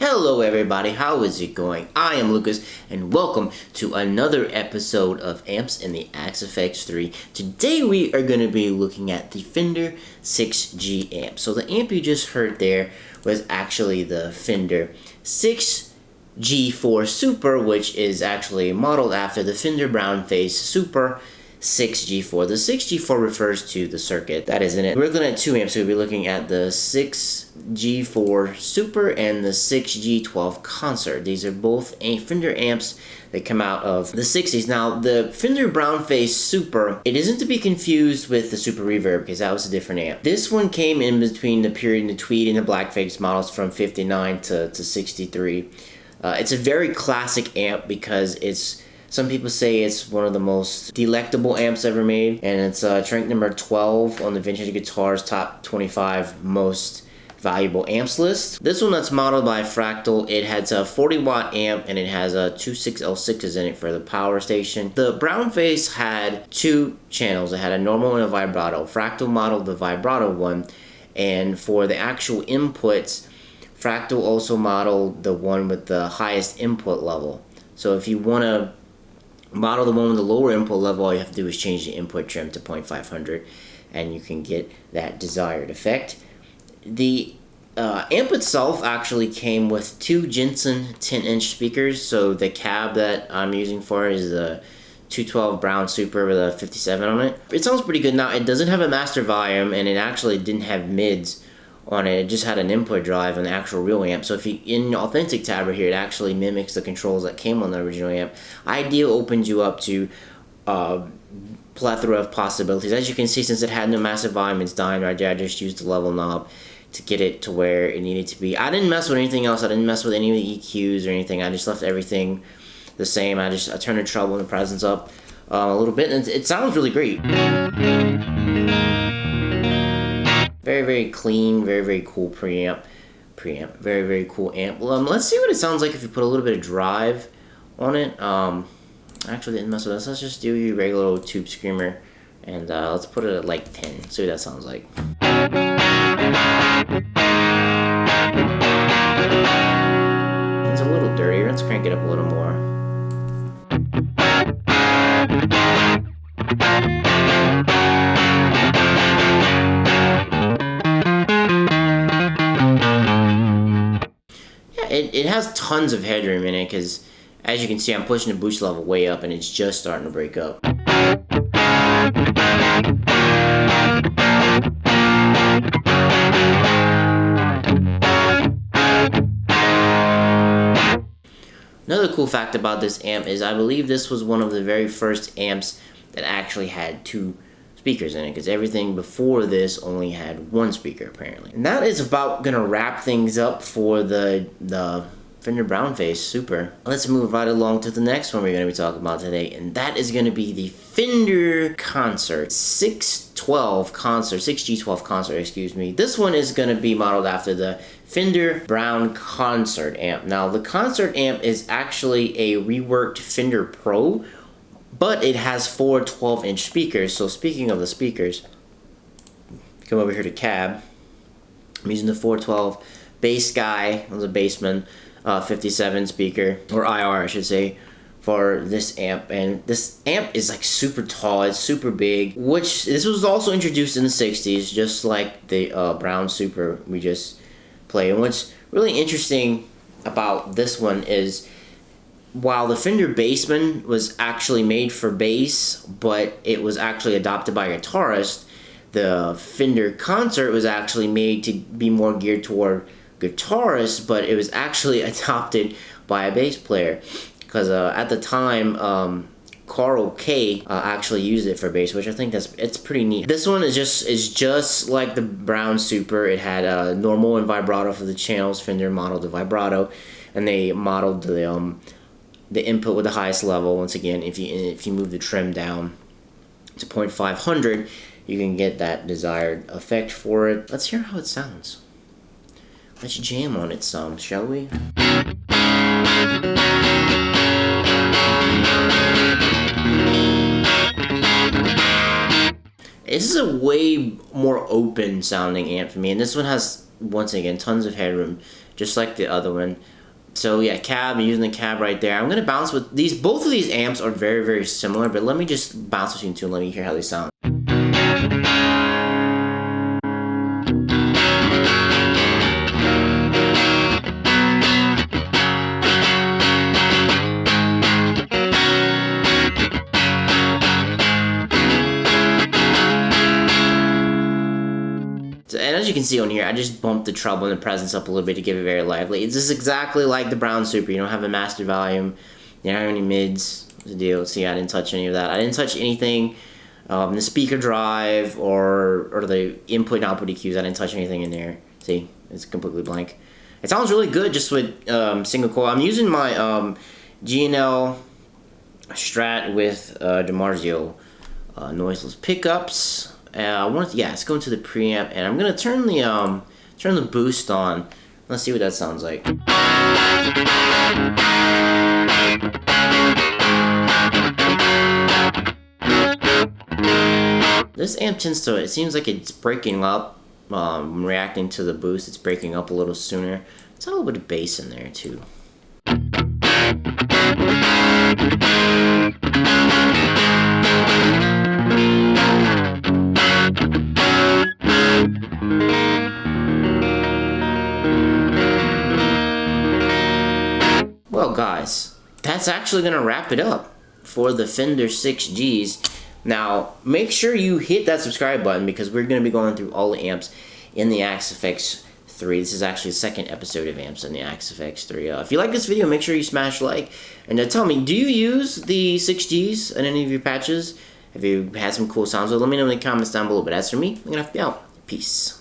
Hello everybody, how is it going? I am Lucas and welcome to another episode of Amps in the Axe FX3. Today we are going to be looking at the Fender 6G amp. So the amp you just heard there was actually the Fender 6G4 Super, which is actually modeled after the Fender Brownface Super 6G4. The 6G4 refers to the circuit that is in it. We're looking at two amps. So we'll be looking at the 6G4 Super and the 6G12 Concert. These are both Fender amps that come out of the 60s. Now, the Fender Brownface Super, it isn't to be confused with the Super Reverb because that was a different amp. This one came in between the period in the tweed and the blackface models from 59 to 63. It's a very classic amp because some people say it's one of the most delectable amps ever made, and it's ranked number 12 on the Vintage Guitars Top 25 Most Valuable Amps list. This one that's modeled by Fractal, it has a 40-watt amp and it has two 6L6s in it for the power station. The Brownface had two channels. It had a normal and a vibrato. Fractal modeled the vibrato one, and for the actual inputs, Fractal also modeled the one with the highest input level. So if you want to model the one with the lower input level, all you have to do is change the input trim to 0.500 and you can get that desired effect. The amp itself actually came with two Jensen 10-inch speakers. So the cab that I'm using for it is the 212 Brown Super with a 57 on it. It sounds pretty good. Now, it doesn't have a master volume and it actually didn't have mids on it. It just had an input drive on the actual real amp. So if you in authentic tab right here, it actually mimics the controls that came on the original amp. Ideal opens you up to plethora of possibilities. As you can see, since it had no massive volume, it's dying right there. I just used the level knob to get it to where it needed to be. I didn't mess with anything else. I didn't mess with any of the EQs or anything. I just left everything the same. I turned the treble and the presence up a little bit, and it sounds really great. Very, very clean, very, very cool preamp. Very, very cool amp. Well, let's see what it sounds like if you put a little bit of drive on it. Actually didn't mess with this. Let's just do your regular old tube screamer, and let's put it at like 10. See what that sounds like. It's a little dirtier. Let's crank it up a little more. It has tons of headroom in it because, as you can see, I'm pushing the boost level way up and it's just starting to break up. Another cool fact about this amp is I believe this was one of the very first amps that actually had two speakers in it, because everything before this only had one speaker apparently. And that is about gonna wrap things up for the Fender Brownface Super. Let's move right along to the next one we're gonna be talking about today, and that is gonna be the Fender Concert 612 Concert, 6G12 Concert, excuse me. This one is gonna be modeled after the Fender Brown Concert amp. Now, the Concert amp is actually a reworked Fender Pro, but it has four 12-inch speakers. So speaking of the speakers, come over here to cab. I'm using the 412 Bass Guy, the Bassman 57 speaker, or IR I should say, for this amp. And this amp is like super tall, it's super big, which this was also introduced in the 60s, just like the Brown Super we just played. And what's really interesting about this one is, while the Fender Bassman was actually made for bass, but it was actually adopted by guitarists, the Fender Concert was actually made to be more geared toward guitarists, but it was actually adopted by a bass player. Because at the time, Carl K actually used it for bass, which I think it's pretty neat. This one is just like the Brown Super. It had normal and vibrato for the channels. Fender modeled the vibrato, and they modeled the input with the highest level. Once again, if you move the trim down to 0.500, you can get that desired effect for it. Let's hear how it sounds. Let's jam on it some, shall we? This is a way more open sounding amp for me, and this one has, once again, tons of headroom. just like the other one. So yeah, cab, I'm using the cab right there. I'm gonna bounce with these. Both of these amps are very, very similar, but let me just bounce between two and let me hear how they sound. And as you can see on here, I just bumped the treble and the presence up a little bit to give it very lively. It's just exactly like the Brown Super. You don't have a master volume. You don't have any mids. The deal. See, I didn't touch any of that. I didn't touch anything. The speaker drive or the input and output EQs. I didn't touch anything in there. See, it's completely blank. It sounds really good just with single coil. I'm using my G&L Strat with DiMarzio noiseless pickups. Let's go into the preamp, and I'm gonna turn the boost on. Let's see what that sounds like. This amp tends to, it seems like it's breaking up, reacting to the boost. It's breaking up a little sooner. It's a little bit of bass in there too. Well guys, that's actually going to wrap it up for the Fender 6Gs. Now, make sure you hit that subscribe button because we're going to be going through all the amps in the Axe-Fx 3. This is actually the second episode of amps in the Axe-Fx 3. If you like this video, make sure you smash like. And tell me, do you use the 6Gs in any of your patches? Have you had some cool sounds? Well, let me know in the comments down below. But as for me, I'm going to have to be out. Peace.